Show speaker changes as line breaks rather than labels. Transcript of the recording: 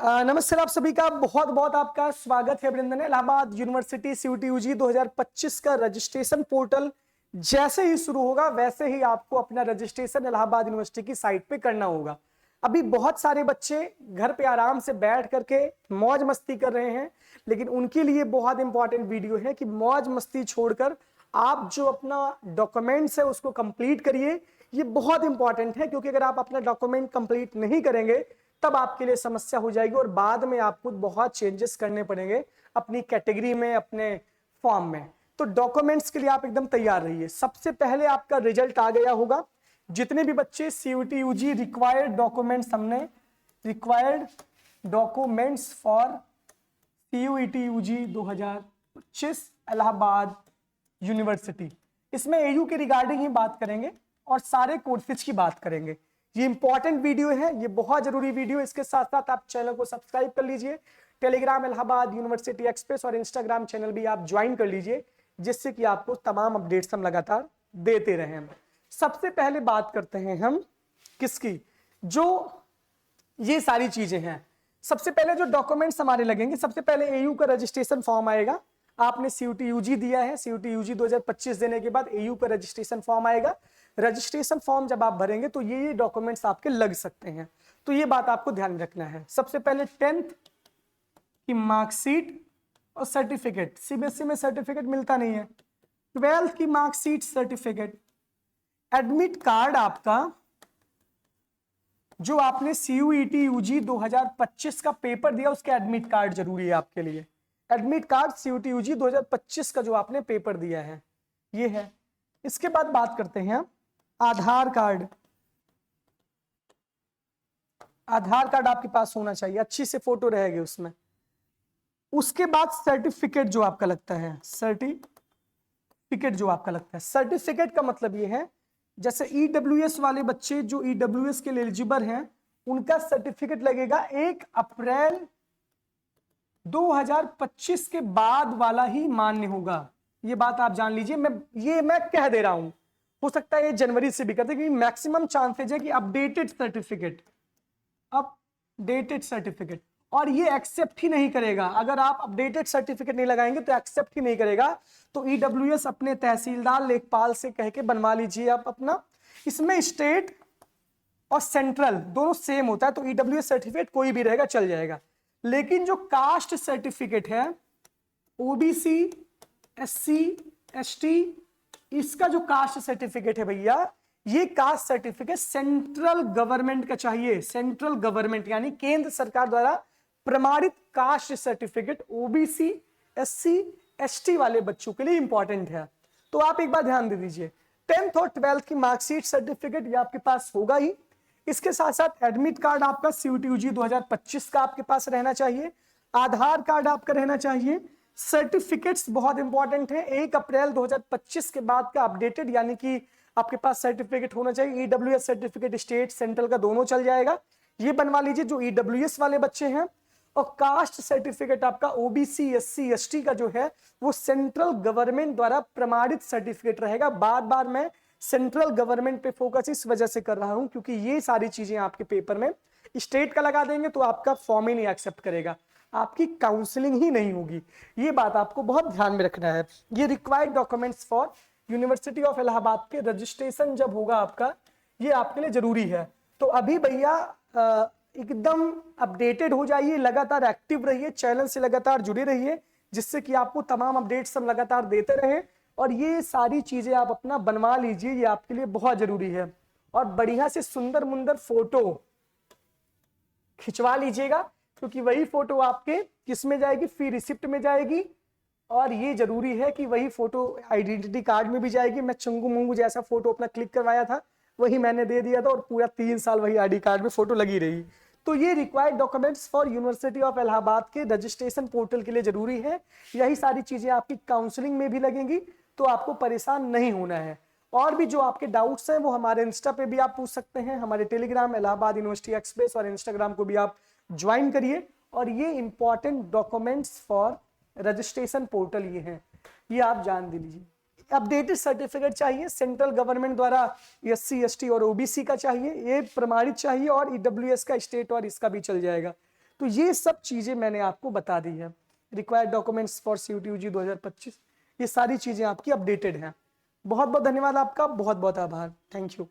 नमस्कार, आप सभी का बहुत बहुत आपका स्वागत है। अभिनंदन है। इलाहाबाद यूनिवर्सिटी CUT/UG 2025 का रजिस्ट्रेशन पोर्टल जैसे ही शुरू होगा वैसे ही आपको अपना रजिस्ट्रेशन इलाहाबाद यूनिवर्सिटी की साइट पे करना होगा। अभी बहुत सारे बच्चे घर पे आराम से बैठ करके मौज मस्ती कर रहे हैं, लेकिन उनके लिए बहुत इंपॉर्टेंट वीडियो है कि मौज मस्ती छोड़कर आप जो अपना डॉक्यूमेंट्स है उसको कंप्लीट करिए। ये बहुत इंपॉर्टेंट है क्योंकि अगर आप अपना डॉक्यूमेंट कंप्लीट नहीं करेंगे तब आपके लिए समस्या हो जाएगी और बाद में आपको बहुत चेंजेस करने पड़ेंगे अपनी कैटेगरी में, अपने फॉर्म में। तो डॉक्यूमेंट्स के लिए आप एकदम तैयार रहिए। सबसे पहले आपका रिजल्ट आ गया होगा। जितने भी बच्चे CUT/UG रिक्वायर्ड डॉक्यूमेंट्स, हमने required documents for CUT/UG 2025 Allahabad university, इसमें AU के रिगार्डिंग ही बात करेंगे और सारे कोर्सेज की बात करेंगे। ये इंपॉर्टेंट वीडियो है, ये बहुत जरूरी वीडियो। इसके साथ साथ आप चैनल को सब्सक्राइब कर लीजिए, टेलीग्राम इलाहाबाद यूनिवर्सिटी एक्सप्रेस और इंस्टाग्राम चैनल भी आप ज्वाइन कर लीजिए, जिससे कि आपको तमाम अपडेट्स हम लगातार देते रहें। सबसे पहले बात करते हैं हम किसकी, जो ये सारी चीजें हैं। सबसे पहले जो डॉक्यूमेंट्स हमारे लगेंगे, सबसे पहले AU का रजिस्ट्रेशन फॉर्म आएगा। आपने CUT/UG दिया है, CUT/UG 2025 देने के बाद AU का रजिस्ट्रेशन फॉर्म आएगा। रजिस्ट्रेशन फॉर्म जब आप भरेंगे तो ये डॉक्यूमेंट्स आपके लग सकते हैं, तो ये बात आपको ध्यान रखना है। सबसे पहले 10th की मार्कशीट और सर्टिफिकेट। CBSE में सर्टिफिकेट मिलता नहीं है। 12th की मार्कशीट, सर्टिफिकेट, एडमिट कार्ड आपका जो आपने CUT/UG 2025 का पेपर दिया उसके एडमिट कार्ड जरूरी है आपके लिए। एडमिट कार्ड CUT/UG 2025 का जो आपने पेपर दिया है ये है। इसके बाद बात करते हैं आधार कार्ड। आधार कार्ड आपके पास होना चाहिए, अच्छी से फोटो रहेगी उसमें। उसके बाद सर्टिफिकेट जो आपका लगता है, सर्टिफिकेट जो आपका लगता है। सर्टिफिकेट का मतलब ये है जैसे EWS वाले बच्चे जो EWS के लिए एलिजिबल हैं उनका सर्टिफिकेट लगेगा 1 अप्रैल 2025 के बाद वाला ही मान्य होगा। ये बात आप जान लीजिए। मैं कह दे रहा हूं, हो सकता है ये जनवरी से भी करते, क्योंकि मैक्सिमम चांसेज है कि अपडेटेड सर्टिफिकेट और ये एक्सेप्ट ही नहीं करेगा। अगर आप अपडेटेड सर्टिफिकेट नहीं लगाएंगे तो एक्सेप्ट ही नहीं करेगा। तो EWS अपने तहसीलदार लेखपाल से कह के बनवा लीजिए आप अपना। इसमें स्टेट और सेंट्रल दोनों सेम होता है, तो EWS सर्टिफिकेट कोई भी रहेगा, चल जाएगा। लेकिन जो कास्ट सर्टिफिकेट है, OBC, SC, ST, इसका जो कास्ट सर्टिफिकेट है भैया, ये कास्ट सर्टिफिकेट सेंट्रल गवर्नमेंट का चाहिए। सेंट्रल गवर्नमेंट यानी केंद्र सरकार द्वारा प्रमाणित caste certificate OBC, SC, ST वाले बच्चों के लिए इंपॉर्टेंट है। तो आप एक बार ध्यान दे दीजिए, 10th और 12th की मार्कशीट, सर्टिफिकेट ये आपके पास होगा ही। इसके साथ साथ एडमिट कार्ड आपका CUT/UG 2025 का आपके पास रहना चाहिए। आधार कार्ड आपका रहना चाहिए। सर्टिफिकेट्स बहुत इंपॉर्टेंट है। 1 अप्रैल 2025 के बाद का अपडेटेड यानी कि आपके पास सर्टिफिकेट होना चाहिए। EWS सर्टिफिकेट स्टेट सेंट्रल का दोनों चल जाएगा, ये बनवा लीजिए जो EWS वाले बच्चे हैं। और कास्ट सर्टिफिकेट आपका OBC, SC, ST का जो है वो सेंट्रल गवर्नमेंट द्वारा प्रमाणित सर्टिफिकेट रहेगा। बार बार मैं सेंट्रल गवर्नमेंट पे फोकस इस वजह से कर रहा हूं क्योंकि ये सारी चीजें आपके पेपर में स्टेट का लगा देंगे तो आपका फॉर्म ही नहीं एक्सेप्ट करेगा, आपकी काउंसलिंग ही नहीं होगी। ये बात आपको बहुत ध्यान में रखना है। ये required documents for university of Allahabad के रजिस्ट्रेशन जब होगा आपका, ये आपके लिए जरूरी है। तो अभी भैया एकदम अपडेटेड हो जाइए, लगातार एक्टिव रहिए, चैनल से लगातार जुड़े रहिए, जिससे कि आपको तमाम अपडेट्स हम लगातार देते रहें। और ये सारी चीजें आप अपना बनवा लीजिए, ये आपके लिए बहुत जरूरी है। और बढ़िया से सुंदर मुंदर फोटो खिंचवा लीजिएगा, क्योंकि वही फोटो आपके किस में जाएगी, फी रिसिप्ट में जाएगी। और ये जरूरी है कि वही फोटो आइडेंटिटी कार्ड में भी जाएगी। मैं चंगू मुंगू जैसा फोटो अपना क्लिक करवाया था वही मैंने दे दिया था और पूरा 3 साल वही ID कार्ड में फोटो लगी रही। तो ये required documents for university of Allahabad के रजिस्ट्रेशन पोर्टल के लिए जरूरी है। यही सारी चीजें आपकी काउंसलिंग में भी लगेंगी, तो आपको परेशान नहीं होना है। और भी जो आपके डाउट्स हैं वो हमारे इंस्टा पे भी आप पूछ सकते हैं, हमारे टेलीग्राम इलाहाबाद यूनिवर्सिटी एक्सप्रेस और इंस्टाग्राम को भी आप ज्वाइन करिए। और ये important documents for registration portal ये हैं, ये आप जान दे लीजिए। अपडेटेड सर्टिफिकेट चाहिए सेंट्रल गवर्नमेंट द्वारा, SC, ST और OBC का चाहिए, ये प्रमाणित चाहिए। और EWS का स्टेट और इसका भी चल जाएगा। तो ये सब चीजें मैंने आपको बता दी है। रिक्वायर्ड डॉक्यूमेंट्स फॉर CUT/UG 2025, ये सारी चीजें आपकी अपडेटेड हैं। बहुत बहुत धन्यवाद आपका, बहुत बहुत आभार, थैंक यू।